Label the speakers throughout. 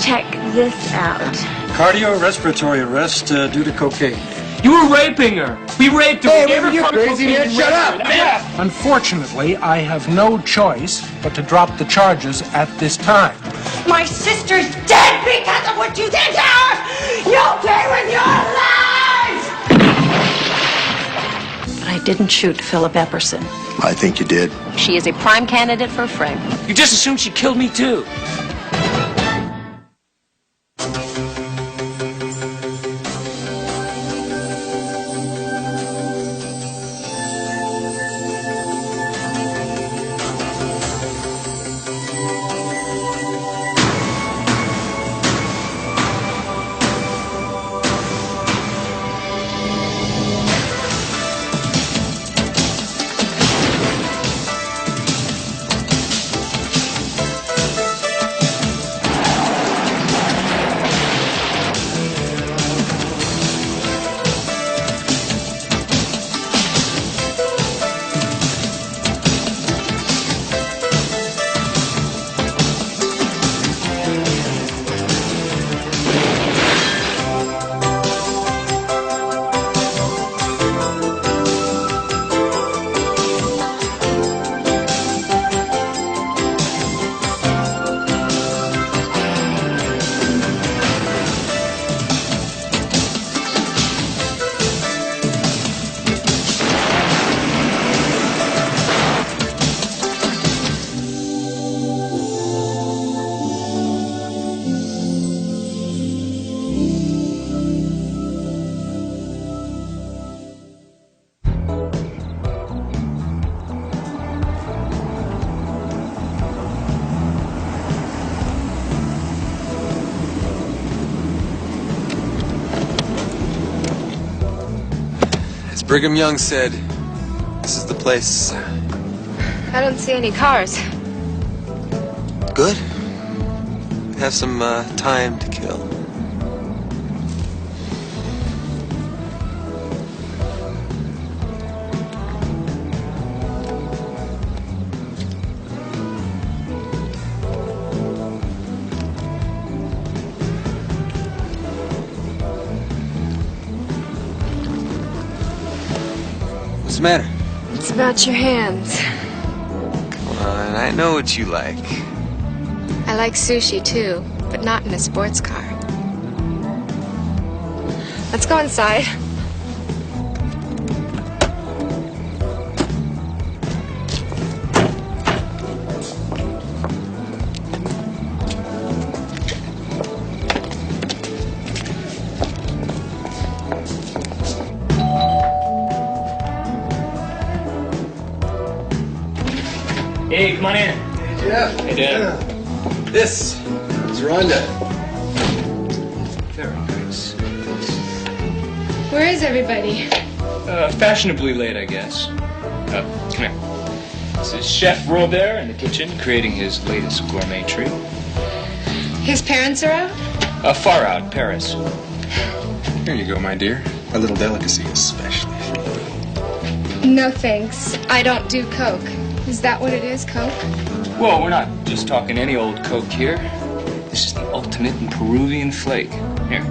Speaker 1: check this out.
Speaker 2: Cardiorespiratory arrest due to cocaine.
Speaker 3: You were raping her. We raped her.
Speaker 4: Hey, you're crazy, man. Shut up.
Speaker 5: Unfortunately, I have no choice but to drop the charges at this time.
Speaker 1: My sister's dead because of what you did to her! You'll pay with your life!
Speaker 6: But I didn't shoot Philip Epperson.
Speaker 4: I think you did.
Speaker 6: She is a prime candidate for a frame.
Speaker 3: You just assumed she killed me, too.
Speaker 7: Brigham Young said, this is the place.
Speaker 8: I don't see any cars.
Speaker 7: Good. Have some time to kill. What's the matter?
Speaker 8: It's about your hands.
Speaker 7: Come on, I know what you like.
Speaker 8: I like sushi too, but not in a sports car. Let's go inside.
Speaker 3: Hey, come on in.
Speaker 4: Hey, Jeff.
Speaker 3: Hey, Dan.
Speaker 4: Yeah. This is Rhonda.
Speaker 3: Very nice.
Speaker 8: Where is everybody?
Speaker 3: Fashionably late, I guess. Come here. This is Chef Robert in the kitchen, creating his latest gourmet treat.
Speaker 8: His parents are out?
Speaker 3: Far out, Paris.
Speaker 9: Here you go, my dear. A little delicacy especially for you.
Speaker 8: No thanks. I don't do Coke. Is that what it is, Coke?
Speaker 3: Whoa, we're not just talking any old Coke here. This is the ultimate in Peruvian flake. Here.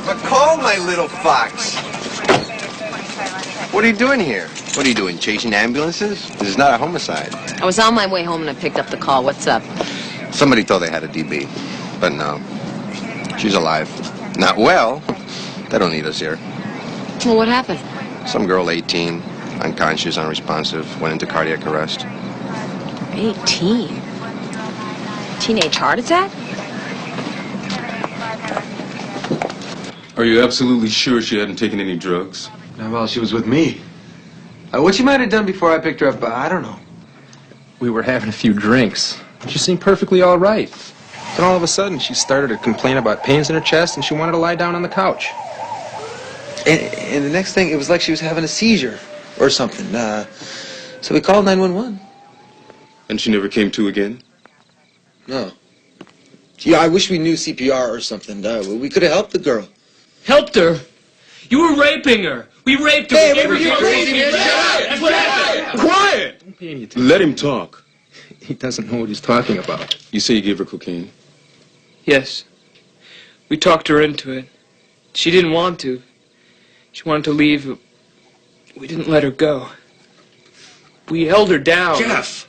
Speaker 4: But call my little fox. What are you doing here? What are you doing, chasing ambulances? This is not a homicide.
Speaker 6: I was on my way home and I picked up the call. What's up?
Speaker 4: Somebody thought they had a DB, but no. She's alive. Not well. They don't need us here.
Speaker 6: Well, what happened?
Speaker 4: Some girl, 18, unconscious, unresponsive, went into cardiac arrest.
Speaker 6: 18? Teenage heart attack?
Speaker 9: Are you absolutely sure she hadn't taken any drugs?
Speaker 7: Well, she was with me. What she might have done before I picked her up, I don't know.
Speaker 10: We were having a few drinks. She seemed perfectly all right. Then all of a sudden, she started to complain about pains in her chest, and she wanted to lie down on the couch.
Speaker 7: And the next thing, it was like she was having a seizure or something. So we called 911.
Speaker 9: And she never came to again?
Speaker 7: No. Yeah, I wish we knew CPR or something. We could have helped the girl.
Speaker 3: Helped her? You were raping her. We raped her.
Speaker 7: Hey,
Speaker 3: we gave her
Speaker 7: you're
Speaker 3: drugs.
Speaker 7: crazy, man. Shut up.
Speaker 3: That's what happened.
Speaker 9: Quiet!
Speaker 10: Don't pay any attention.
Speaker 9: Let him talk.
Speaker 10: He doesn't know what he's talking about.
Speaker 9: You say you gave her cocaine?
Speaker 3: Yes. We talked her into it. She didn't want to. She wanted to leave. But we didn't let her go. We held her down.
Speaker 9: Jeff!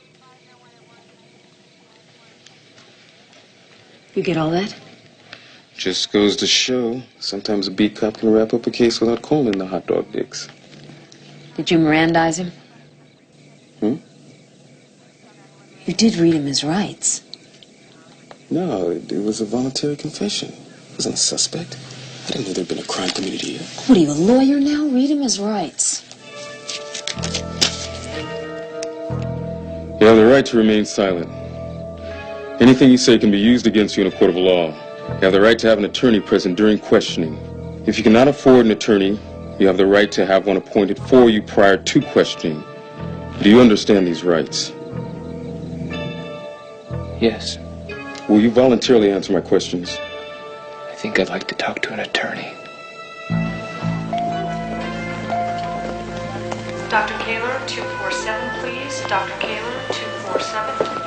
Speaker 6: You get all that?
Speaker 9: Just goes to show, sometimes a beat cop can wrap up a case without calling the hot dog dicks.
Speaker 6: Did you Mirandize him? You did read him his rights.
Speaker 9: No, it was a voluntary confession. He wasn't a suspect. I didn't know there'd been a crime committed here.
Speaker 6: What, are you a lawyer now? Read him his rights.
Speaker 9: You have the right to remain silent. Anything you say can be used against you in a court of law. You have the right to have an attorney present during questioning. If you cannot afford an attorney, you have the right to have one appointed for you prior to questioning. Do you understand these rights?
Speaker 3: Yes.
Speaker 9: Will you voluntarily answer my questions?
Speaker 3: I think I'd like to talk to an attorney.
Speaker 11: Dr. Kaler, 247, please. Dr. Kaler, 247.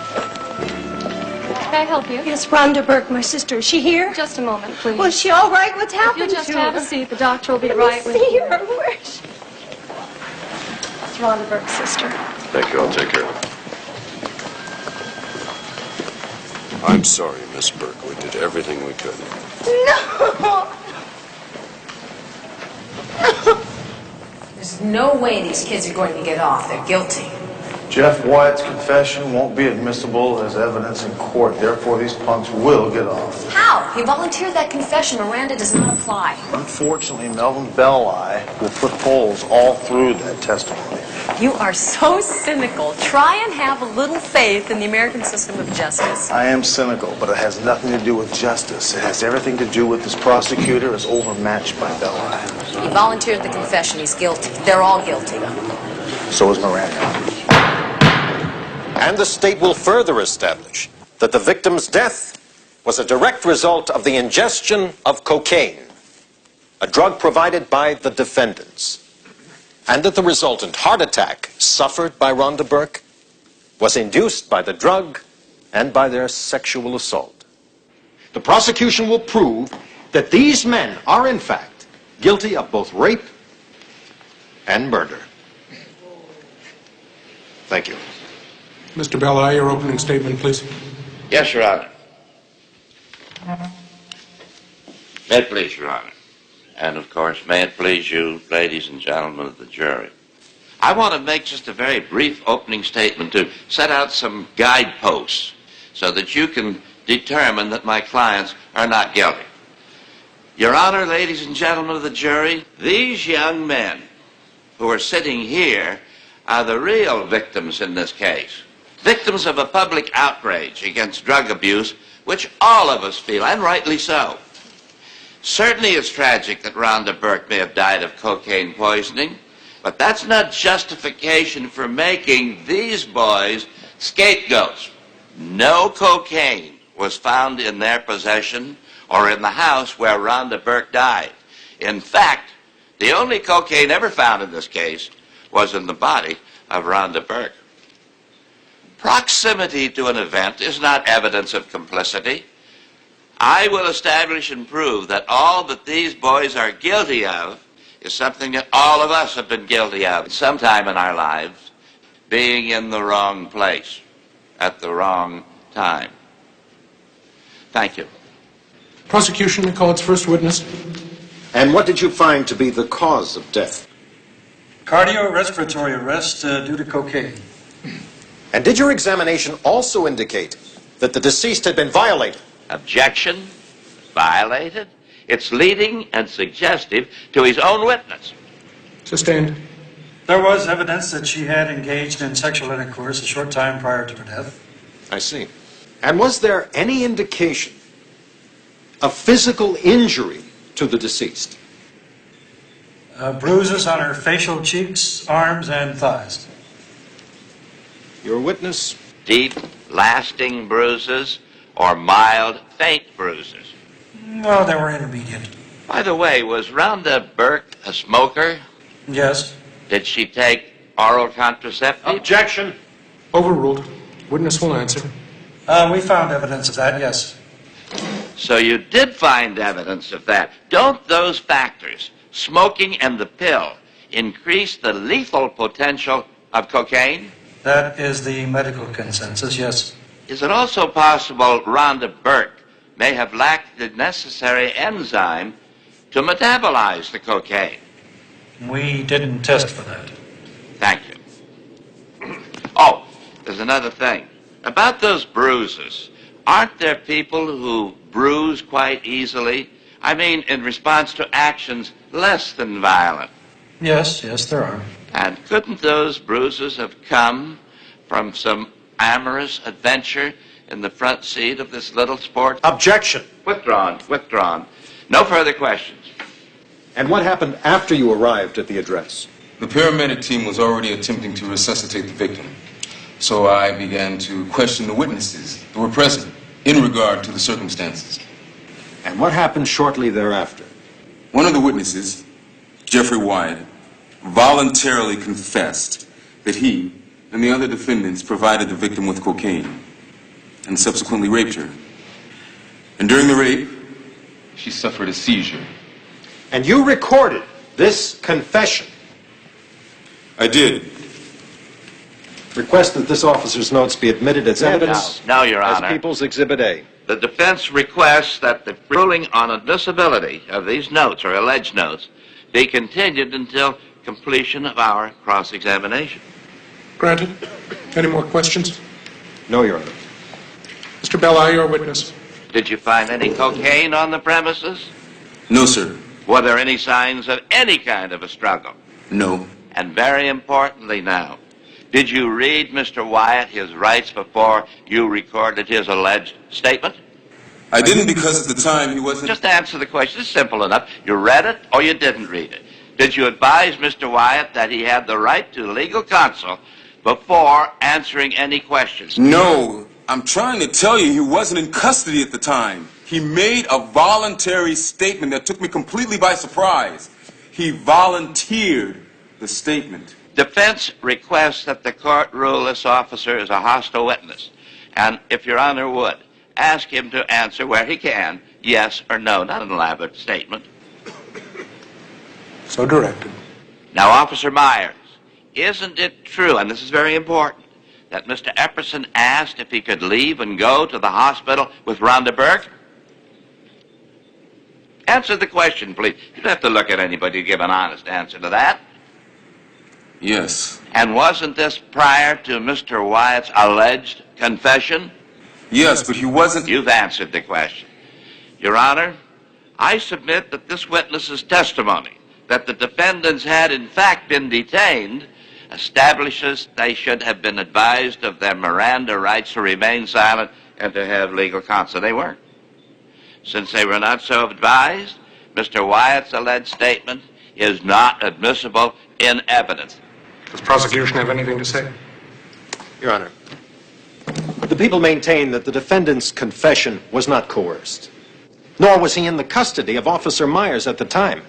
Speaker 8: Can I help you?
Speaker 1: Yes, Rhonda Burke, my sister. Is she here?
Speaker 8: Just a moment, please.
Speaker 1: Was she all right? What's
Speaker 8: If you'll
Speaker 1: happened
Speaker 8: just
Speaker 1: to
Speaker 8: have
Speaker 1: her?
Speaker 8: a seat, the doctor will be
Speaker 1: Let
Speaker 8: right
Speaker 1: me
Speaker 8: with
Speaker 1: see
Speaker 8: you.
Speaker 1: her. Where is she?
Speaker 8: It's Rhonda Burke's sister.
Speaker 4: Thank you. I'll take care of it. I'm sorry, Miss Burke. We did everything we could.
Speaker 1: No!
Speaker 6: There's no way these kids are going to get off. They're guilty.
Speaker 12: Jeff Wyatt's confession won't be admissible as evidence in court. Therefore, these punks will get off.
Speaker 6: How? He volunteered that confession. Miranda does not apply.
Speaker 12: Unfortunately, Melvin Belli will put holes all through that testimony.
Speaker 6: You are so cynical. Try and have a little faith in the American system of justice.
Speaker 12: I am cynical, but it has nothing to do with justice. It has everything to do with this prosecutor is overmatched by Belli.
Speaker 6: He volunteered the confession. He's guilty. They're all guilty.
Speaker 12: So is Miranda.
Speaker 13: And the state will further establish that the victim's death was a direct result of the ingestion of cocaine, a drug provided by the defendants, and that the resultant heart attack suffered by Rhonda Burke was induced by the drug and by their sexual assault. The prosecution will prove that these men are, in fact, guilty of both rape and murder. Thank you.
Speaker 5: Mr. Belli, your opening statement, please.
Speaker 14: Yes, Your Honor. May it please, Your Honor. And, of course, may it please you, ladies and gentlemen of the jury. I want to make just a very brief opening statement to set out some guideposts so that you can determine that my clients are not guilty. Your Honor, ladies and gentlemen of the jury, these young men who are sitting here are the real victims in this case. Victims of a public outrage against drug abuse, which all of us feel, and rightly so. Certainly it's tragic that Rhonda Burke may have died of cocaine poisoning, but that's not justification for making these boys scapegoats. No cocaine was found in their possession or in the house where Rhonda Burke died. In fact, the only cocaine ever found in this case was in the body of Rhonda Burke. Proximity to an event is not evidence of complicity. I will establish and prove that all that these boys are guilty of is something that all of us have been guilty of sometime in our lives, being in the wrong place at the wrong time. Thank you.
Speaker 5: Prosecution may call its first witness.
Speaker 13: And what did you find to be the cause of death?
Speaker 2: Cardiorespiratory arrest due to cocaine.
Speaker 13: And did your examination also indicate that the deceased had been violated?
Speaker 14: Objection? Violated? It's leading and suggestive to his own witness.
Speaker 5: Sustained.
Speaker 2: There was evidence that she had engaged in sexual intercourse a short time prior to her death.
Speaker 13: I see. And was there any indication of physical injury to the deceased?
Speaker 2: Bruises on her facial cheeks, arms, and thighs.
Speaker 13: Your witness?
Speaker 14: Deep, lasting bruises or mild, faint bruises?
Speaker 2: No, they were intermediate.
Speaker 14: By the way, was Rhonda Burke a smoker?
Speaker 2: Yes.
Speaker 14: Did she take oral contraceptive?
Speaker 13: Objection.
Speaker 5: Overruled. Witness will answer.
Speaker 2: We found evidence of that, yes.
Speaker 14: So you did find evidence of that. Don't those factors, smoking and the pill, increase the lethal potential of cocaine?
Speaker 2: That is the medical consensus, yes.
Speaker 14: Is it also possible Rhonda Burke may have lacked the necessary enzyme to metabolize the cocaine?
Speaker 2: We didn't test for that.
Speaker 14: Thank you. Oh, there's another thing. About those bruises, aren't there people who bruise quite easily? I mean, in response to actions less than violent.
Speaker 2: Yes, there are.
Speaker 14: And couldn't those bruises have come from some amorous adventure in the front seat of this little sport?
Speaker 13: Objection.
Speaker 14: Withdrawn. No further questions.
Speaker 13: And what happened after you arrived at the address?
Speaker 9: The paramedic team was already attempting to resuscitate the victim. So I began to question the witnesses that were present in regard to the circumstances.
Speaker 13: And what happened shortly thereafter?
Speaker 9: One of the witnesses, Jeffrey Wyatt, voluntarily confessed that he and the other defendants provided the victim with cocaine and subsequently raped her. And during the rape, she suffered a seizure.
Speaker 13: And you recorded this confession?
Speaker 9: I did.
Speaker 13: Request that this officer's notes be admitted as evidence.
Speaker 14: No, Your Honor.
Speaker 13: As People's Exhibit A.
Speaker 14: The defense requests that the ruling on admissibility of these notes, or alleged notes, be continued until completion of our cross-examination.
Speaker 5: Granted. Any more questions?
Speaker 13: No, Your Honor.
Speaker 5: Mr. Belli, your witness.
Speaker 14: Did you find any cocaine on the premises?
Speaker 9: No, sir.
Speaker 14: Were there any signs of any kind of a struggle?
Speaker 9: No.
Speaker 14: And very importantly now, did you read Mr. Wyatt his rights before you recorded his alleged statement?
Speaker 9: I didn't because at the time he wasn't...
Speaker 14: Just answer the question. It's simple enough. You read it or you didn't read it. Did you advise Mr. Wyatt that he had the right to legal counsel before answering any questions?
Speaker 9: No. I'm trying to tell you he wasn't in custody at the time. He made a voluntary statement that took me completely by surprise. He volunteered the statement.
Speaker 14: Defense requests that the court rule this officer is a hostile witness. And if Your Honor would, ask him to answer where he can, yes or no, not an elaborate statement.
Speaker 5: So directed.
Speaker 14: Now, Officer Myers, isn't it true, and this is very important, that Mr. Epperson asked if he could leave and go to the hospital with Rhonda Burke? Answer the question, please. You don't have to look at anybody to give an honest answer to that.
Speaker 9: Yes.
Speaker 14: And wasn't this prior to Mr. Wyatt's alleged confession?
Speaker 9: Yes, but he wasn't...
Speaker 14: You've answered the question. Your Honor, I submit that this witness's testimony that the defendants had in fact been detained establishes they should have been advised of their Miranda rights to remain silent and to have legal counsel. They weren't. Since they were not so advised, Mr. Wyatt's alleged statement is not admissible in evidence.
Speaker 5: Does prosecution have anything to say?
Speaker 13: Your Honor, the people maintain that the defendant's confession was not coerced, nor was he in the custody of Officer Myers at the time.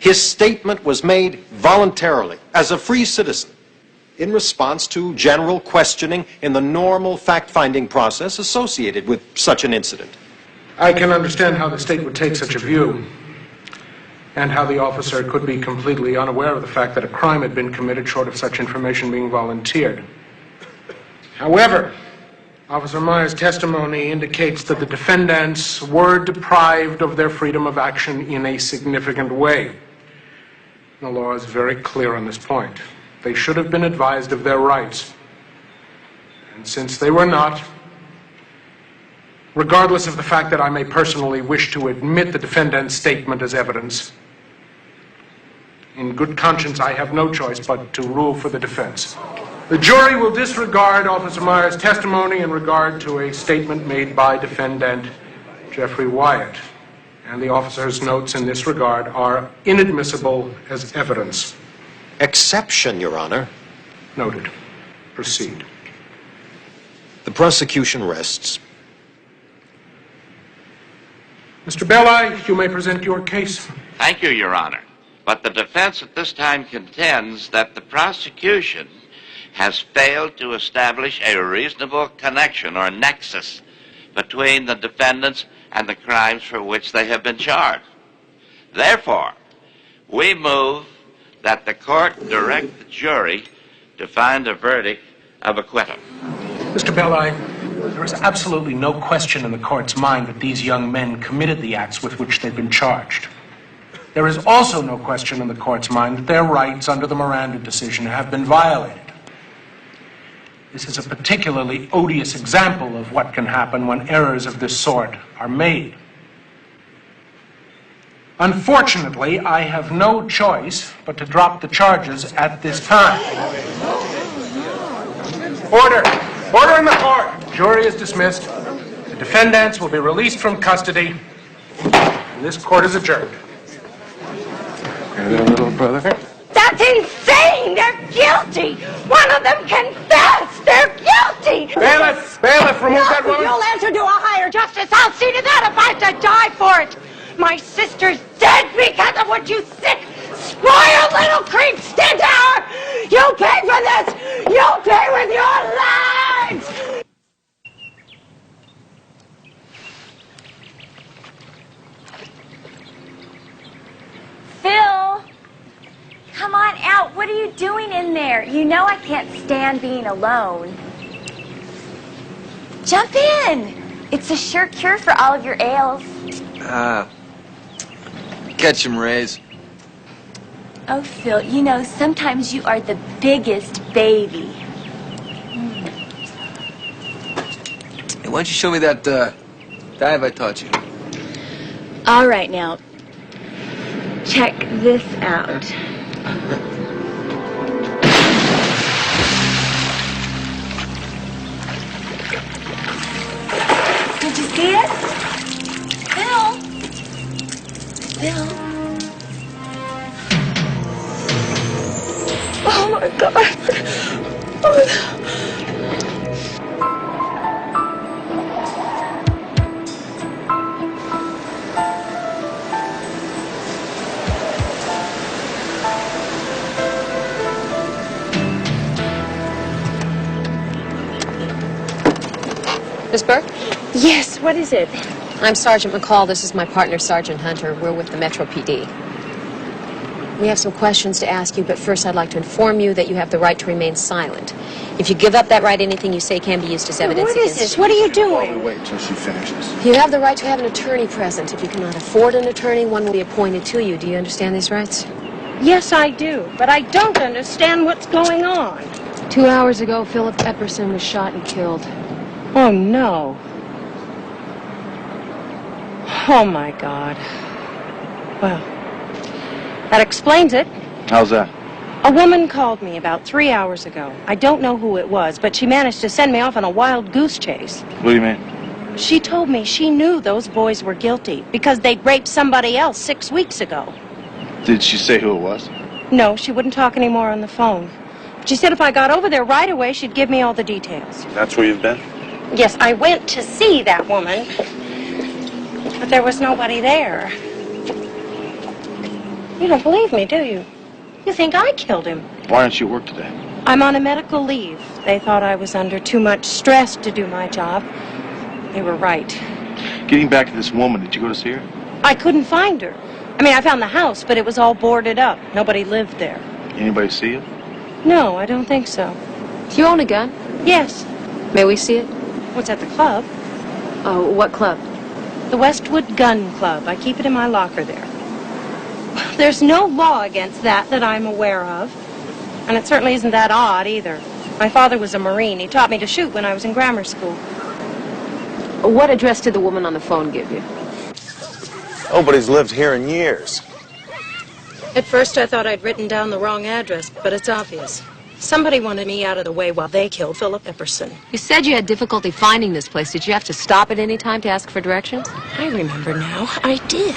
Speaker 13: His statement was made voluntarily, as a free citizen, in response to general questioning in the normal fact-finding process associated with such an incident.
Speaker 5: I can understand how the state would take such a view, and how the officer could be completely unaware of the fact that a crime had been committed short of such information being volunteered. However, Officer Meyer's testimony indicates that the defendants were deprived of their freedom of action in a significant way. The law is very clear on this point. They should have been advised of their rights. And since they were not, regardless of the fact that I may personally wish to admit the defendant's statement as evidence, in good conscience, I have no choice but to rule for the defense. The jury will disregard Officer Meyer's testimony in regard to a statement made by defendant Jeffrey Wyatt, and the officer's notes in this regard are inadmissible as evidence.
Speaker 15: Exception, Your Honor.
Speaker 5: Noted. Proceed.
Speaker 15: The prosecution rests.
Speaker 5: Mr. Belli, you may present your case.
Speaker 14: Thank you, Your Honor. But the defense at this time contends that the prosecution has failed to establish a reasonable connection or nexus between the defendants and the crimes for which they have been charged. Therefore, we move that the court direct the jury to find a verdict of acquittal.
Speaker 5: Mr. Belli, there is absolutely no question in the court's mind that these young men committed the acts with which they've been charged. There is also no question in the court's mind that their rights under the Miranda decision have been violated. This is a particularly odious example of what can happen when errors of this sort are made. Unfortunately, I have no choice but to drop the charges at this time. Order! Order in the court! Jury is dismissed. The defendants will be released from custody. And this court is adjourned.
Speaker 10: Hey there, little brother.
Speaker 1: That's insane! They're guilty! One of them confessed! They're guilty!
Speaker 5: Bailiff! Bailiff, remove that woman!
Speaker 1: You'll answer to a higher justice. I'll see to that if I have to die for it! My sister's dead because of what you sick, spoiled little creep Stentower! You'll pay for this! You'll pay with your lives!
Speaker 16: Phil! Come on out. What are you doing in there? You know I can't stand being alone. Jump in. It's a sure cure for all of your ails.
Speaker 7: Catch 'em, Rays.
Speaker 16: Oh, Phil, you know, sometimes you are the biggest baby.
Speaker 7: Hey, why don't you show me that dive I taught you?
Speaker 16: All right, now, check this out. Did you see it? Phil? Phil? Oh, my God.
Speaker 17: Miss Burke?
Speaker 6: Yes, what is it?
Speaker 17: I'm Sergeant McCall. This is my partner, Sergeant Hunter. We're with the Metro PD. We have some questions to ask you, but first I'd like to inform you that you have the right to remain silent. If you give up that right, anything you say can be used as evidence
Speaker 6: What is this? What are you doing?
Speaker 10: Wait till she finishes.
Speaker 17: You have the right to have an attorney present. If you cannot afford an attorney, one will be appointed to you. Do you understand these rights?
Speaker 6: Yes, I do, but I don't understand what's going on.
Speaker 17: 2 hours ago, Philip Epperson was shot and killed.
Speaker 6: Oh, no. Oh, my God. Well, that explains it.
Speaker 10: How's that?
Speaker 6: A woman called me about 3 hours ago. I don't know who it was, but she managed to send me off on a wild goose chase.
Speaker 10: What do you mean?
Speaker 6: She told me she knew those boys were guilty because they'd raped somebody else 6 weeks ago.
Speaker 10: Did she say who it was?
Speaker 6: No, she wouldn't talk anymore on the phone. She said if I got over there right away, she'd give me all the details.
Speaker 10: That's where you've been?
Speaker 6: Yes, I went to see that woman, but there was nobody there. You don't believe me, do you? You think I killed him.
Speaker 10: Why aren't you at work today?
Speaker 6: I'm on a medical leave. They thought I was under too much stress to do my job. They were right.
Speaker 10: Getting back to this woman, did you go to see her?
Speaker 6: I couldn't find her. I mean, I found the house, but it was all boarded up. Nobody lived there.
Speaker 10: Anybody see you?
Speaker 6: No, I don't think so.
Speaker 17: Do you own a gun?
Speaker 6: Yes.
Speaker 17: May we see it?
Speaker 6: What's at the club?
Speaker 17: Oh, what club?
Speaker 6: The Westwood Gun Club. I keep it in my locker there. There's no law against that I'm aware of. And it certainly isn't that odd, either. My father was a Marine. He taught me to shoot when I was in grammar school.
Speaker 17: What address did the woman on the phone give you?
Speaker 12: Nobody's lived here in years.
Speaker 6: At first, I thought I'd written down the wrong address, but it's obvious. Somebody wanted me out of the way while they killed Philip Epperson.
Speaker 17: You said you had difficulty finding this place. Did you have to stop at any time to ask for directions?
Speaker 6: I remember now. I did.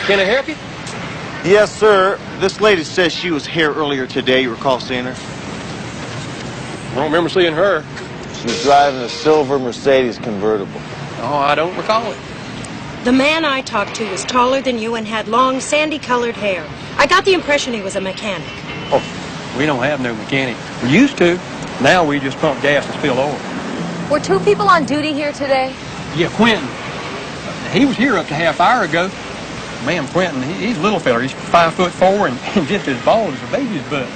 Speaker 18: Can I help you?
Speaker 12: Yes, sir. This lady says she was here earlier today. You recall seeing her?
Speaker 18: I don't remember seeing her.
Speaker 12: She was driving a silver Mercedes convertible.
Speaker 18: Oh, I don't recall it.
Speaker 6: The man I talked to was taller than you and had long, sandy-colored hair. I got the impression he was a mechanic.
Speaker 18: Oh, we don't have no mechanic. We used to. Now we just pump gas and spill oil.
Speaker 17: Were two people on duty here today?
Speaker 18: Yeah, Quentin. He was here up to half hour ago. Man, Quentin, he's a little fella. He's 5'4" and just as bald as a baby's butt.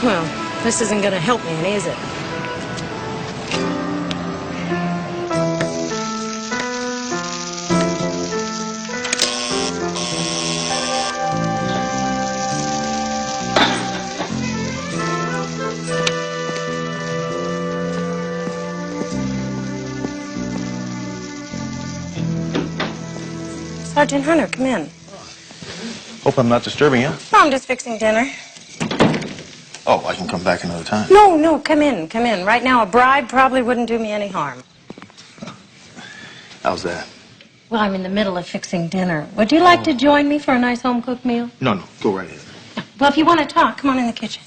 Speaker 6: Well, this isn't going to help me any, is it? Sergeant Hunter, come in.
Speaker 12: Hope I'm not disturbing you.
Speaker 6: No, I'm just fixing dinner.
Speaker 12: Oh, I can come back another time.
Speaker 6: No, come in, come in. Right now, a bribe probably wouldn't do me any harm.
Speaker 12: How's that?
Speaker 6: Well, I'm in the middle of fixing dinner. Would you like to join me for a nice home-cooked meal?
Speaker 12: No, go right ahead.
Speaker 6: Well, if you want to talk, come on in the kitchen.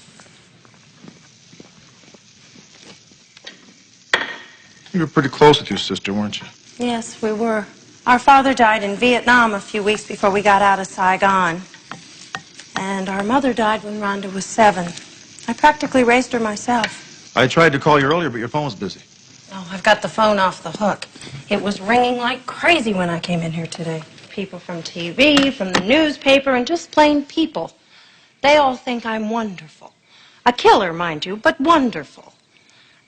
Speaker 12: You were pretty close with your sister, weren't you?
Speaker 6: Yes, we were. Our father died in Vietnam a few weeks before we got out of Saigon. And our mother died when Rhonda was 7. I practically raised her myself.
Speaker 12: I tried to call you earlier, but your phone was busy.
Speaker 6: Oh, I've got the phone off the hook. It was ringing like crazy when I came in here today. People from TV, from the newspaper, and just plain people. They all think I'm wonderful. A killer, mind you, but wonderful.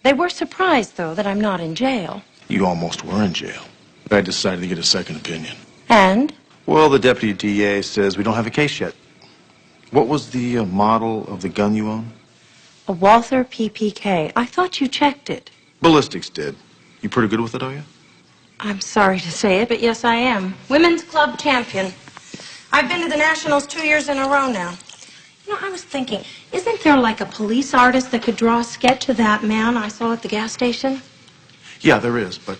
Speaker 6: They were surprised, though, that I'm not in jail.
Speaker 12: You almost were in jail. I decided to get a second opinion.
Speaker 6: And?
Speaker 12: Well, the deputy DA says we don't have a case yet. What was the model of the gun you own?
Speaker 6: A Walther PPK. I thought you checked it.
Speaker 12: Ballistics did. You pretty good with it, are you?
Speaker 6: I'm sorry to say it, but yes, I am. Women's club champion. I've been to the Nationals 2 years in a row now. You know, I was thinking, isn't there like a police artist that could draw a sketch of that man I saw at the gas station?
Speaker 12: Yeah, there is, but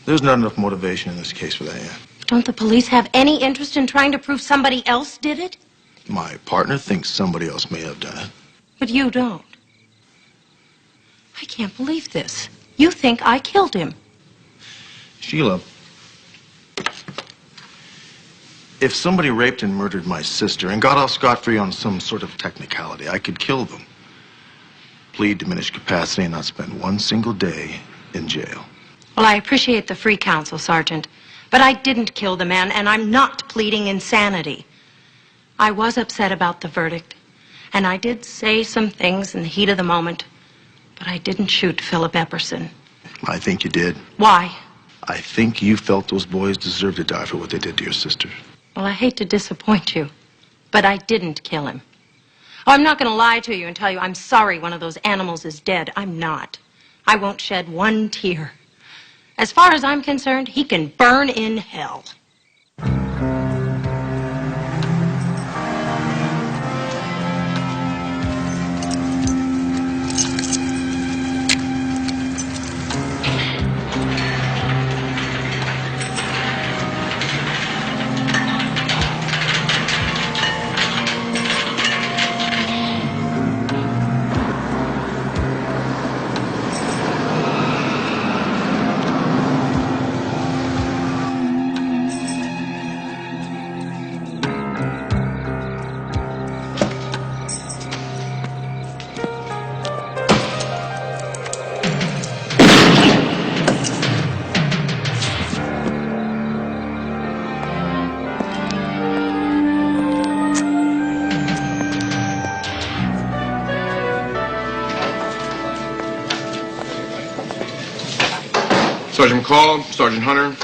Speaker 12: there's not enough motivation in this case for that yet.
Speaker 6: Don't the police have any interest in trying to prove somebody else did it?
Speaker 12: My partner thinks somebody else may have done it.
Speaker 6: But you don't. I can't believe this. You think I killed him.
Speaker 12: Sheila, if somebody raped and murdered my sister and got off scot-free on some sort of technicality, I could kill them, plead diminished capacity, and not spend one single day in jail.
Speaker 6: Well, I appreciate the free counsel, Sergeant, but I didn't kill the man, and I'm not pleading insanity. I was upset about the verdict, and I did say some things in the heat of the moment, but I didn't shoot Philip Epperson.
Speaker 12: I think you did.
Speaker 6: Why?
Speaker 12: I think you felt those boys deserved to die for what they did to your sister.
Speaker 6: Well, I hate to disappoint you, but I didn't kill him. Oh, I'm not going to lie to you and tell you I'm sorry one of those animals is dead. I'm not. I won't shed one tear. As far as I'm concerned, he can burn in hell.
Speaker 10: Sergeant McCall, Sergeant Hunter,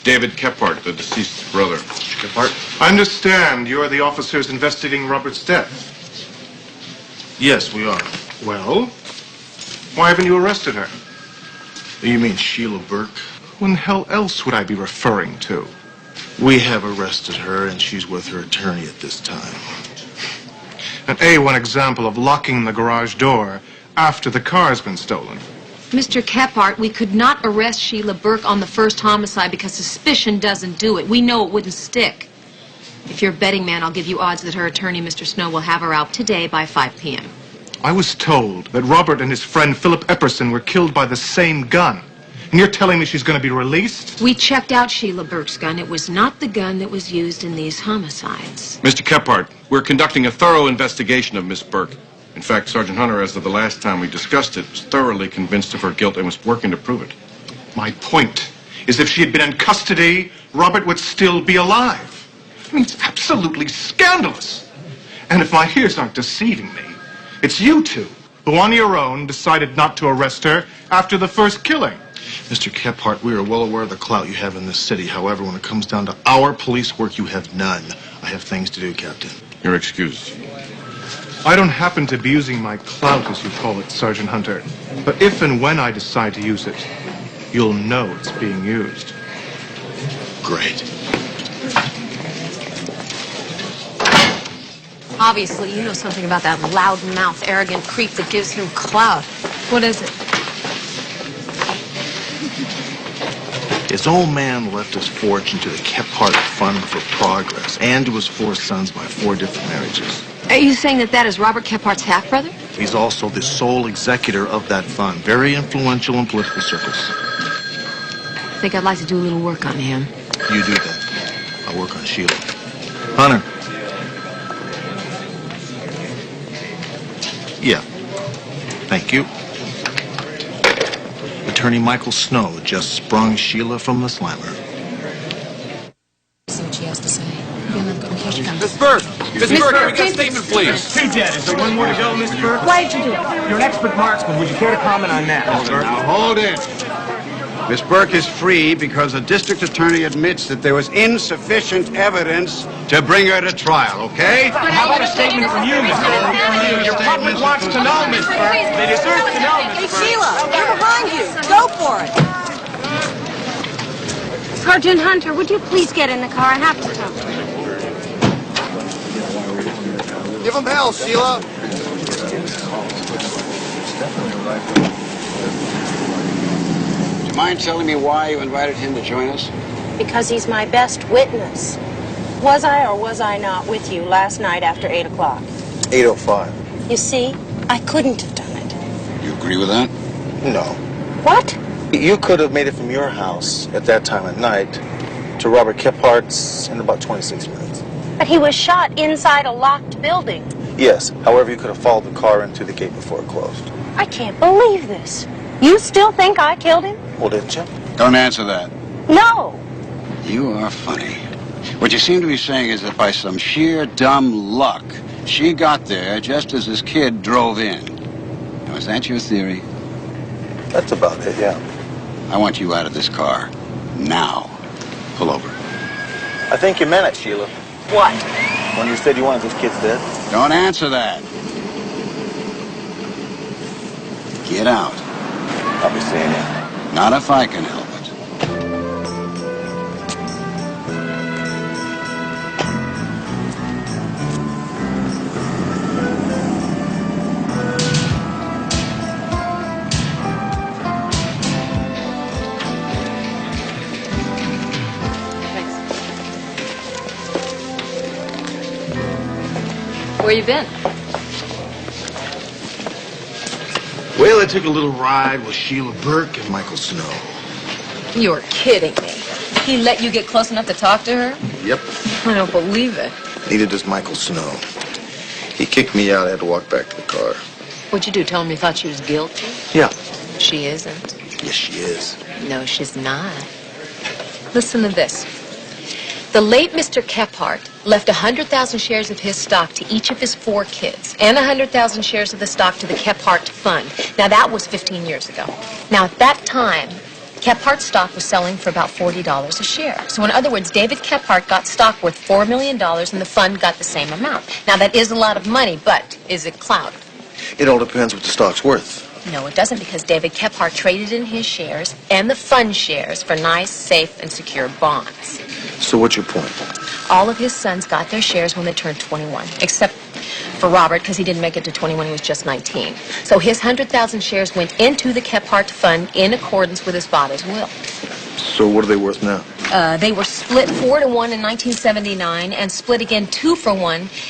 Speaker 10: David Kephart, the deceased's brother. Mr. Kephart?
Speaker 12: I understand you're the officers investigating Robert's death. Yes, we are. Well, why haven't you arrested her? You mean Sheila Burke? Who in the hell else would I be referring to? We have arrested her, and she's with her attorney at this time. An A1 example of locking the garage door after the car's been stolen.
Speaker 17: Mr. Kephart, we could not arrest Sheila Burke on the first homicide because suspicion doesn't do it. We know it wouldn't stick. If you're a betting man, I'll give you odds that her attorney, Mr. Snow, will have her out today by 5 p.m.
Speaker 12: I was told that Robert and his friend Philip Epperson were killed by the same gun. And you're telling me she's going to be released?
Speaker 17: We checked out Sheila Burke's gun. It was not the gun that was used in these homicides.
Speaker 10: Mr. Kephart, we're conducting a thorough investigation of Miss Burke. In fact, Sergeant Hunter, as of the last time we discussed it, was thoroughly convinced of her guilt and was working to prove it.
Speaker 12: My point is if she had been in custody, Robert would still be alive. I mean, it's absolutely scandalous. And if my ears aren't deceiving me, it's you two who on your own decided not to arrest her after the first killing. Mr. Kephart, we are well aware of the clout you have in this city. However, when it comes down to our police work, you have none. I have things to do, Captain.
Speaker 10: You're excused.
Speaker 12: I don't happen to be using my clout, as you call it, Sergeant Hunter. But if and when I decide to use it, you'll know it's being used.
Speaker 10: Great.
Speaker 17: Obviously, you know something about that loud-mouthed, arrogant creep that gives him clout. What is it?
Speaker 12: His old man left his fortune to the Kephart Fund for Progress and to his 4 sons by 4 different marriages.
Speaker 17: Are you saying that that is Robert Kephart's half-brother?
Speaker 12: He's also the sole executor of that fund, very influential in political circles.
Speaker 17: I think I'd like to do a little work on him.
Speaker 12: You do that. I'll work on Sheila. Hunter. Yeah. Thank you. Attorney Michael Snow just sprung Sheila from the slammer.
Speaker 17: See what she has to say.
Speaker 10: Miss Burke! Miss Burke, can we get a statement, please?
Speaker 18: Hey, Dad, is there one more to go, Miss Burke?
Speaker 6: Why did you do it?
Speaker 18: You're an expert marksman. Would you care to comment on that, Miss Burke?
Speaker 19: Now, hold it. Miss Burke is free because the district attorney admits that there was insufficient evidence to bring her to trial, okay?
Speaker 18: How about a statement from you, Miss Burke? Your public wants to know, Miss Burke. They deserve to know, Miss Burke.
Speaker 6: Hey, Sheila, we're behind you. Go for it. Sergeant Hunter, would you please get in the car? I have to talk to you.
Speaker 19: Give him hell, Sheila. Do you mind telling me why you invited him to join us?
Speaker 6: Because he's my best witness. Was I or was I not with you last night after 8 o'clock?
Speaker 7: 8:05.
Speaker 6: You see, I couldn't have done it.
Speaker 19: You agree with that?
Speaker 7: No.
Speaker 6: What?
Speaker 7: You could have made it from your house at that time at night to Robert Kephart's in about 26 minutes.
Speaker 6: But he was shot inside a locked building.
Speaker 7: Yes. However, you could have followed the car into the gate before it closed.
Speaker 6: I can't believe this. You still think I killed him?
Speaker 7: Well, didn't you?
Speaker 19: Don't answer that.
Speaker 6: No.
Speaker 19: You are funny. What you seem to be saying is that by some sheer dumb luck, she got there just as this kid drove in. Now, is that your theory?
Speaker 7: That's about it, yeah.
Speaker 19: I want you out of this car. Now. Pull over.
Speaker 7: I think you meant it, Sheila.
Speaker 6: What?
Speaker 7: When you said you wanted those kids dead.
Speaker 19: Don't answer that. Get out.
Speaker 7: I'll be seeing you.
Speaker 19: Not if I can help it.
Speaker 17: Where you been?
Speaker 12: Well, I took a little ride with Sheila Burke and Michael Snow.
Speaker 17: You're kidding me. He let you get close enough to talk to her?
Speaker 12: Yep.
Speaker 17: I don't believe it.
Speaker 12: Neither does Michael Snow. He kicked me out. I had to walk back to the car.
Speaker 17: What'd you do? Tell him you thought she was guilty?
Speaker 12: Yeah.
Speaker 17: She isn't.
Speaker 12: Yes, she is.
Speaker 17: No, she's not. Listen to this. The late Mr. Kephart left 100,000 shares of his stock to each of his 4 kids and 100,000 shares of the stock to the Kephart Fund. Now, that was 15 years ago. Now, at that time, Kephart stock was selling for about $40 a share. So in other words, David Kephart got stock worth $4 million and the fund got the same amount. Now that is a lot of money, but is it clout?
Speaker 12: It all depends what the stock's worth.
Speaker 17: No, it doesn't, because David Kephart traded in his shares and the fund shares for nice, safe, and secure bonds.
Speaker 12: So what's your point?
Speaker 17: All of his sons got their shares when they turned 21, except for Robert, because he didn't make it to 21, he was just 19. So his 100,000 shares went into the Kephart fund in accordance with his father's will.
Speaker 12: So what are they worth now?
Speaker 17: They were split 4-1 in 1979 and split again 2-1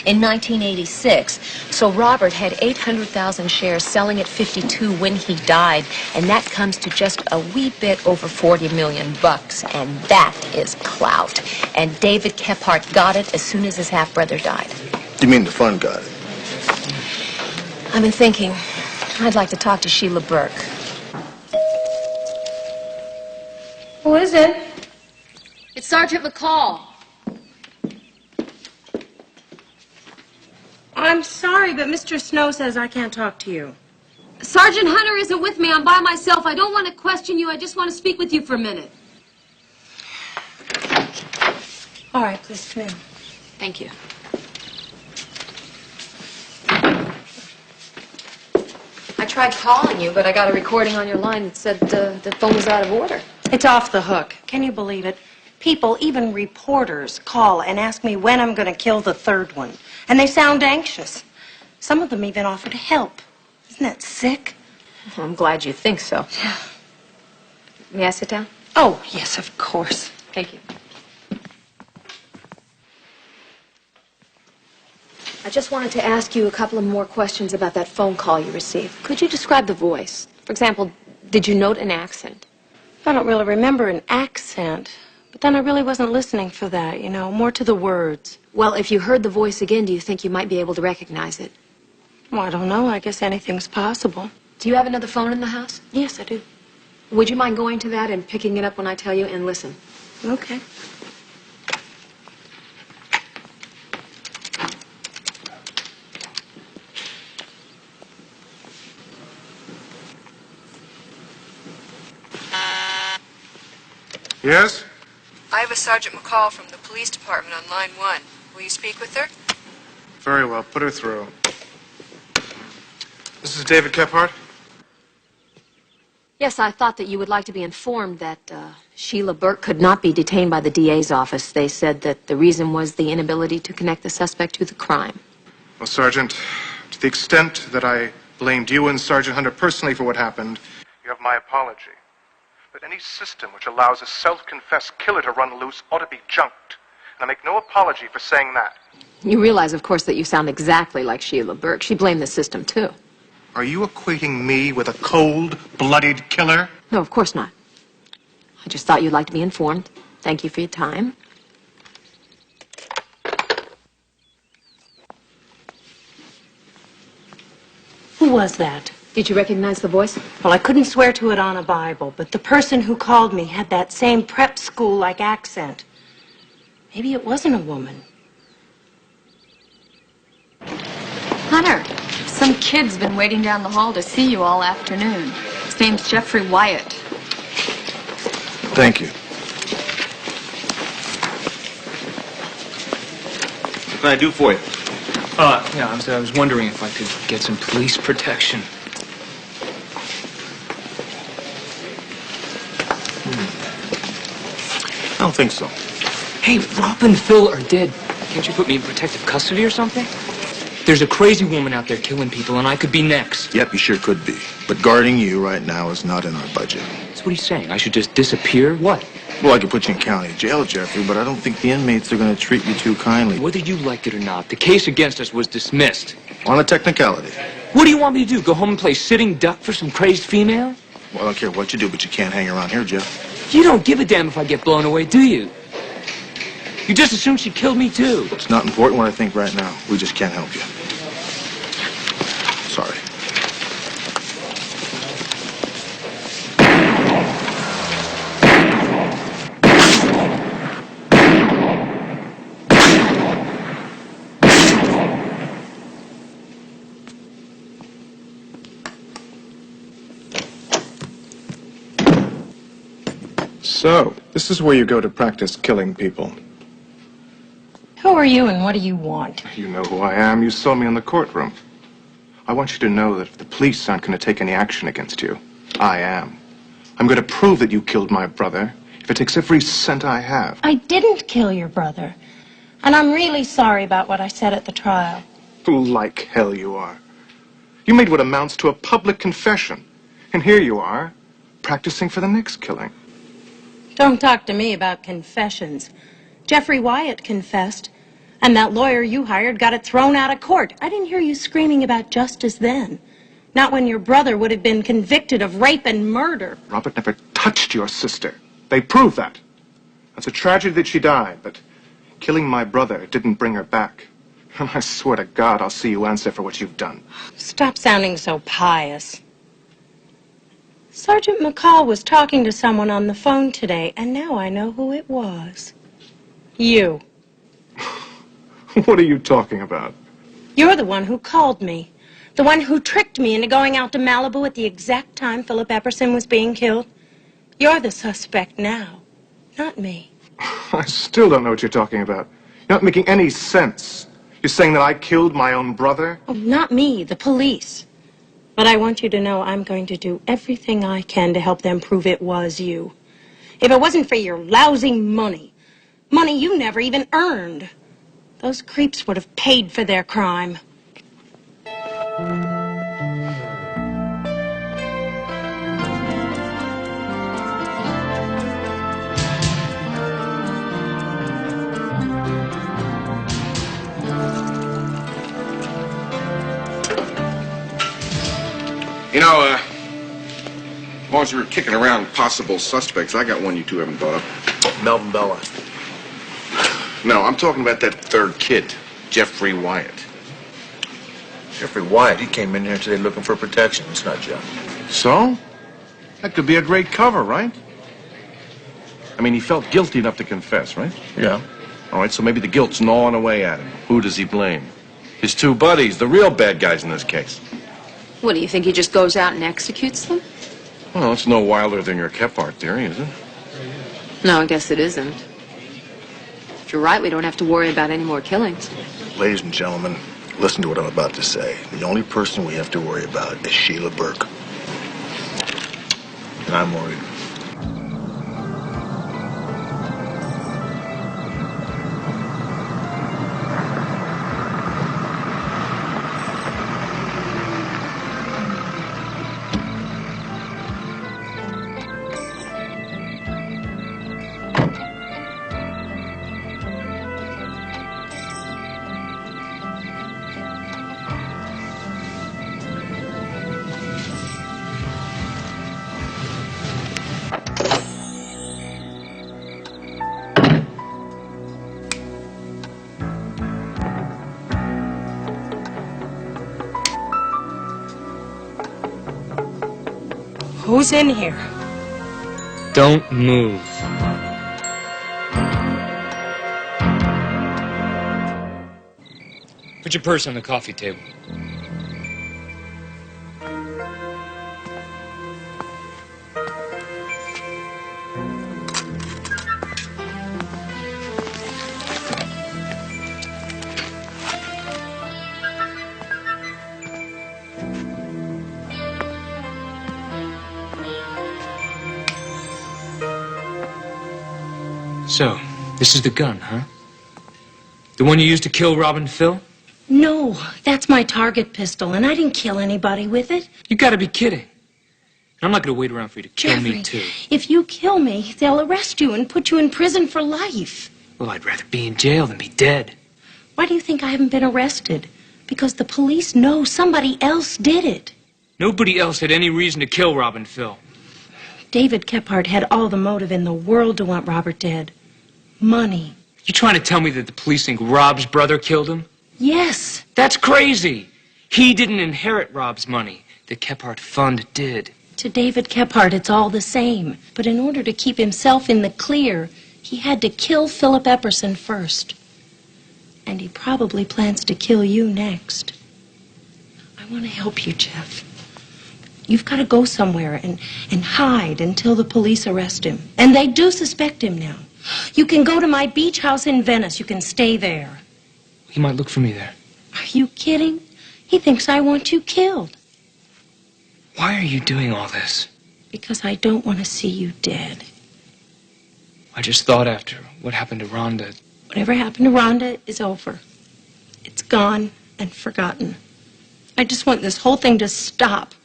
Speaker 17: in 1986. So Robert had 800,000 shares selling at 52 when he died, and that comes to just a wee bit over $40 million, and that is clout. And David Kephart got it as soon as his half-brother died.
Speaker 12: You mean the fund got it?
Speaker 17: I've been thinking I'd like to talk to Sheila Burke.
Speaker 6: Who is it?
Speaker 17: It's Sergeant McCall.
Speaker 6: I'm sorry, but Mr. Snow says I can't talk to you.
Speaker 20: Sergeant Hunter isn't with me. I'm by myself. I don't want to question you. I just want to speak with you for a minute.
Speaker 6: All right, please come in.
Speaker 17: Thank you. I tried calling you, but I got a recording on your line that said the phone was out of order.
Speaker 6: It's off the hook. Can you believe it? People, even reporters, call and ask me when I'm going to kill the third one. And they sound anxious. Some of them even offer to help. Isn't that sick?
Speaker 17: Well, I'm glad you think so.
Speaker 6: Yeah.
Speaker 17: May I sit down?
Speaker 6: Oh, yes, of course.
Speaker 17: Thank you. I just wanted to ask you a couple of more questions about that phone call you received. Could you describe the voice? For example, did you note an accent?
Speaker 6: I don't really remember an accent, but then I really wasn't listening for that, you know, more to the words.
Speaker 17: Well, if you heard the voice again, do you think you might be able to recognize it?
Speaker 6: Well, I don't know. I guess anything's possible.
Speaker 17: Do you have another phone in the house?
Speaker 6: Yes, I do.
Speaker 17: Would you mind going to that and picking it up when I tell you and listen?
Speaker 6: Okay.
Speaker 5: Yes?
Speaker 21: I have a Sergeant McCall from the police department on line 1. Will you speak with her?
Speaker 5: Very well. Put her through. This is David Kephart.
Speaker 17: Yes, I thought that you would like to be informed that Sheila Burke could not be detained by the DA's office. They said that the reason was the inability to connect the suspect to the crime.
Speaker 5: Well, Sergeant, to the extent that I blamed you and Sergeant Hunter personally for what happened, you have my apology. But any system which allows a self-confessed killer to run loose ought to be junked. And I make no apology for saying that.
Speaker 17: You realize, of course, that you sound exactly like Sheila Burke. She blamed the system, too.
Speaker 5: Are you equating me with a cold-blooded killer?
Speaker 17: No, of course not. I just thought you'd like to be informed. Thank you for your time.
Speaker 6: Who was that?
Speaker 17: Did you recognize the voice?
Speaker 6: Well, I couldn't swear to it on a Bible, but the person who called me had that same prep school-like accent. Maybe it wasn't a woman.
Speaker 22: Hunter, some kid's been waiting down the hall to see you all afternoon. His name's Jeffrey Wyatt.
Speaker 12: Thank you.
Speaker 10: What can I do for you? Yeah, I was wondering if I could get some police protection.
Speaker 12: I don't think so.
Speaker 3: Hey, Rob and Phil are dead. Can't you put me in protective custody or something? There's a crazy woman out there killing people, and I could be next.
Speaker 12: Yep, you sure could be. But guarding you right now is not in our budget.
Speaker 3: So what are you saying? I should just disappear? What?
Speaker 12: Well, I could put you in county jail, Jeffrey, but I don't think the inmates are going to treat you too kindly.
Speaker 3: Whether you like it or not, the case against us was dismissed.
Speaker 12: On a technicality.
Speaker 3: What do you want me to do? Go home and play sitting duck for some crazed female?
Speaker 12: Well, I don't care what you do, but you can't hang around here, Jeff.
Speaker 3: You don't give a damn if I get blown away, do you? You just assume she killed me, too.
Speaker 12: It's not important what I think right now. We just can't help you. Sorry.
Speaker 5: So, this is where you go to practice killing people.
Speaker 6: Who are you and what do you want?
Speaker 5: You know who I am. You saw me in the courtroom. I want you to know that if the police aren't going to take any action against you, I am. I'm going to prove that you killed my brother if it takes every cent I have.
Speaker 6: I didn't kill your brother. And I'm really sorry about what I said at the trial.
Speaker 5: Like hell you are. You made what amounts to a public confession. And here you are, practicing for the next killing.
Speaker 6: Don't talk to me about confessions. Jeffrey Wyatt confessed, and that lawyer you hired got it thrown out of court. I didn't hear you screaming about justice then. Not when your brother would have been convicted of rape and murder.
Speaker 5: Robert never touched your sister. They prove that. It's a tragedy that she died, but killing my brother didn't bring her back. And I swear to God, I'll see you answer for what you've done.
Speaker 6: Stop sounding so pious. Sergeant McCall was talking to someone on the phone today, and now I know who it was. You.
Speaker 5: What are you talking about?
Speaker 6: You're the one who called me. The one who tricked me into going out to Malibu at the exact time Philip Epperson was being killed. You're the suspect now, not me.
Speaker 5: I still don't know what you're talking about. You're not making any sense. You're saying that I killed my own brother?
Speaker 6: Oh, not me, the police. But I want you to know I'm going to do everything I can to help them prove it was you. If it wasn't for your lousy money you never even earned, those creeps would have paid for their crime.
Speaker 4: You know, while you were kicking around possible suspects, I got one you two haven't thought of.
Speaker 15: Melvin Bella.
Speaker 4: No, I'm talking about that third kid, Jeffrey Wyatt.
Speaker 15: Jeffrey Wyatt, he came in here today looking for protection. It's not Jeff.
Speaker 5: So? That could be a great cover, right? I mean, he felt guilty enough to confess, right?
Speaker 15: Yeah.
Speaker 5: All right, so maybe the guilt's gnawing away at him. Who does he blame? His two buddies, the real bad guys in this case.
Speaker 22: What, do you think he just goes out and executes them?
Speaker 5: Well, it's no wilder than your Kephart theory, is it?
Speaker 22: No, I guess it isn't. If you're right, we don't have to worry about any more killings.
Speaker 12: Ladies and gentlemen, listen to what I'm about to say. The only person we have to worry about is Sheila Burke. And I'm worried.
Speaker 6: Who's in here?
Speaker 3: Don't move. Put your purse on the coffee table. So, this is the gun, huh? The one you used to kill Robin Phil?
Speaker 6: No, that's my target pistol, and I didn't kill anybody with it.
Speaker 3: You gotta be kidding. I'm not gonna wait around for you to kill
Speaker 6: Jeffrey,
Speaker 3: me, too.
Speaker 6: If you kill me, they'll arrest you and put you in prison for life.
Speaker 3: Well, I'd rather be in jail than be dead.
Speaker 6: Why do you think I haven't been arrested? Because the police know somebody else did it.
Speaker 3: Nobody else had any reason to kill Robin Phil.
Speaker 6: David Kephart had all the motive in the world to want Robert dead. Money.
Speaker 3: You trying to tell me that the police think Rob's brother killed him?
Speaker 6: Yes.
Speaker 3: That's crazy. He didn't inherit Rob's money. The Kephart Fund did.
Speaker 6: To David Kephart, it's all the same. But in order to keep himself in the clear, he had to kill Philip Epperson first. And he probably plans to kill you next. I want to help you, Jeff. You've got to go somewhere and hide until the police arrest him. And they do suspect him now. You can go to my beach house in Venice. You can stay there.
Speaker 3: He might look for me there.
Speaker 6: Are you kidding? He thinks I want you killed.
Speaker 3: Why are you doing all this?
Speaker 6: Because I don't want to see you dead.
Speaker 3: I just thought after what happened to Rhonda.
Speaker 6: Whatever happened to Rhonda is over. It's gone and forgotten. I just want this whole thing to stop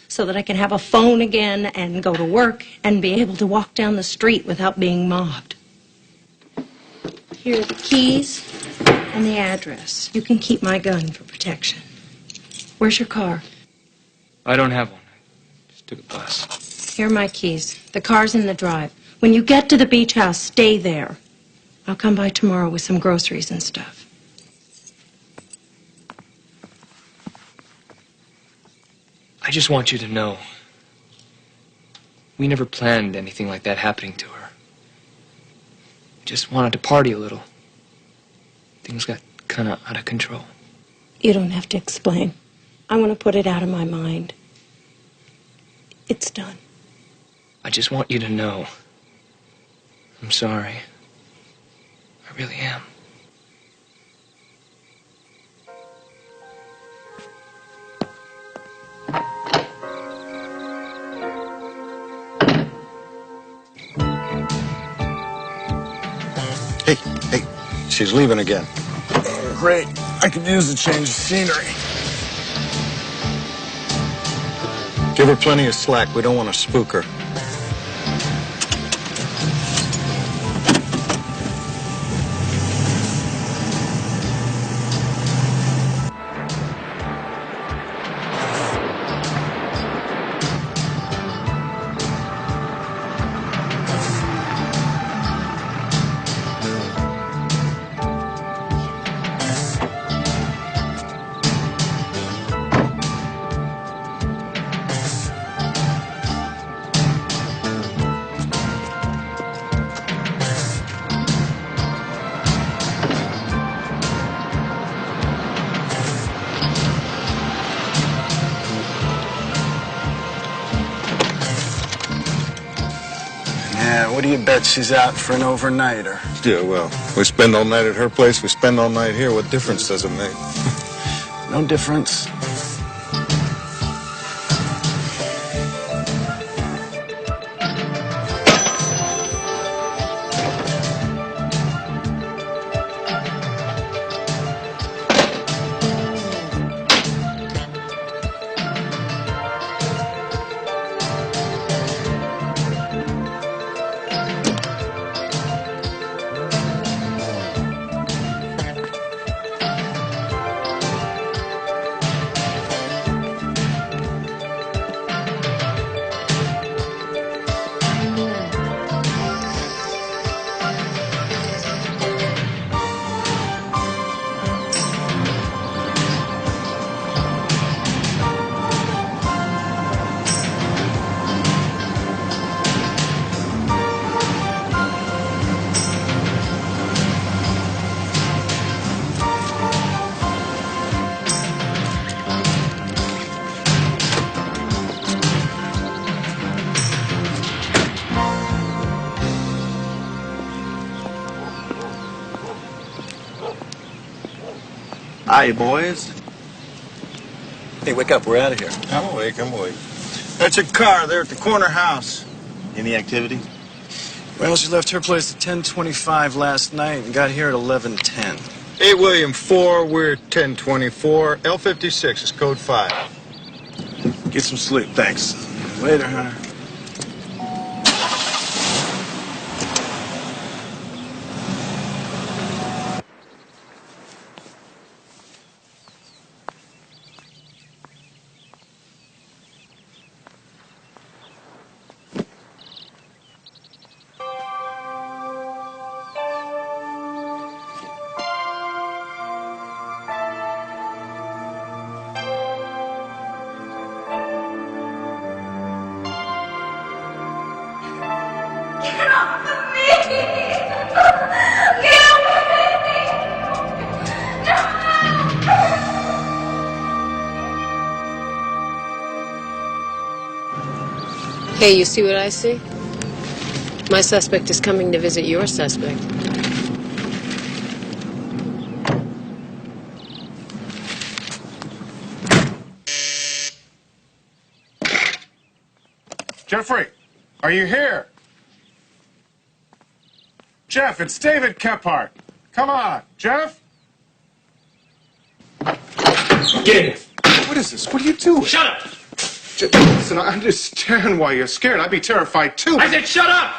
Speaker 6: so that I can have a phone again and go to work and be able to walk down the street without being mobbed. Here are the keys and the address. You can keep my gun for protection. Where's your car?
Speaker 3: I don't have one. I just took a bus.
Speaker 6: Here are my keys. The car's in the drive. When you get to the beach house, stay there. I'll come by tomorrow with some groceries and stuff.
Speaker 3: I just want you to know. We never planned anything like that happening to her. We just wanted to party a little. Things got kind of out of control.
Speaker 6: You don't have to explain. I want to put it out of my mind. It's done.
Speaker 3: I just want you to know. I'm sorry. I really am.
Speaker 12: Hey, she's leaving again.
Speaker 15: Great. I could use a change of scenery.
Speaker 12: Give her plenty of slack. We don't want to spook her.
Speaker 15: Yeah, what do you bet she's out for an overnighter?
Speaker 12: Yeah, well, we spend all night at her place, we spend all night here. What difference does it make?
Speaker 15: No difference. Hi, boys.
Speaker 12: Hey, wake up. We're out of here. I'm awake.
Speaker 15: That's her car there at the corner house.
Speaker 12: Any activity?
Speaker 15: Well, she left her place at 10:25 last night and got here at 11:10.
Speaker 12: 8 William 4, we're 1024. L56 is code 5.
Speaker 15: Get some sleep, thanks. Later, Hunter.
Speaker 17: Hey, you see what I see? My suspect is coming to visit your suspect.
Speaker 5: Jeffrey, are you here? Jeff, it's David Kephart. Come on, Jeff?
Speaker 18: Get him.
Speaker 5: What is this? What are you doing?
Speaker 18: Shut up!
Speaker 5: Listen, I understand why you're scared. I'd be terrified too.
Speaker 18: I said shut up!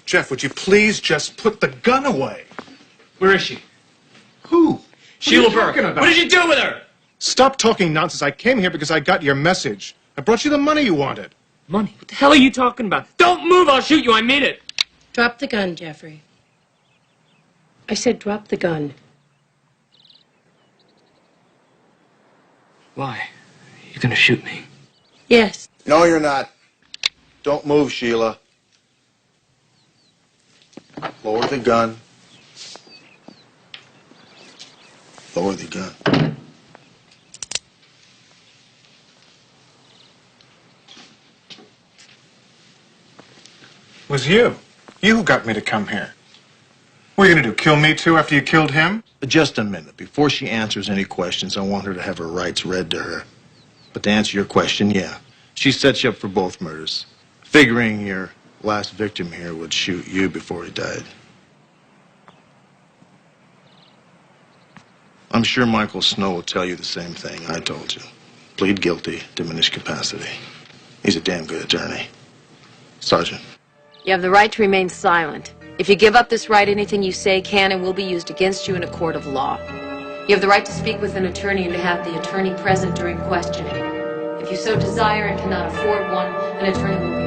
Speaker 5: Jeff, would you please just put the gun away?
Speaker 18: Where is she?
Speaker 5: Who?
Speaker 18: Sheila Burke. What did you do with her?
Speaker 5: Stop talking nonsense. I came here because I got your message. I brought you the money you wanted.
Speaker 18: Money? What the hell are you talking about? Don't move, I'll shoot you, I mean it.
Speaker 6: Drop the gun, Jeffrey. I said drop the gun.
Speaker 18: Why? You gonna shoot me?
Speaker 6: Yes.
Speaker 12: No, you're not. Don't move, Sheila. Lower the gun. Lower the gun.
Speaker 5: It was you. You who got me to come here. What are you going to do, kill me too after you killed him?
Speaker 12: Just a minute. Before she answers any questions, I want her to have her rights read to her. But to answer your question, yeah. She set you up for both murders, figuring your last victim here would shoot you before he died. I'm sure Michael Snow will tell you the same thing I told you. Plead guilty, diminished capacity. He's a damn good attorney. Sergeant.
Speaker 17: You have the right to remain silent. If you give up this right, anything you say can and will be used against you in a court of law. You have the right to speak with an attorney and to have the attorney present during questioning. If you so desire and cannot afford one, an attorney will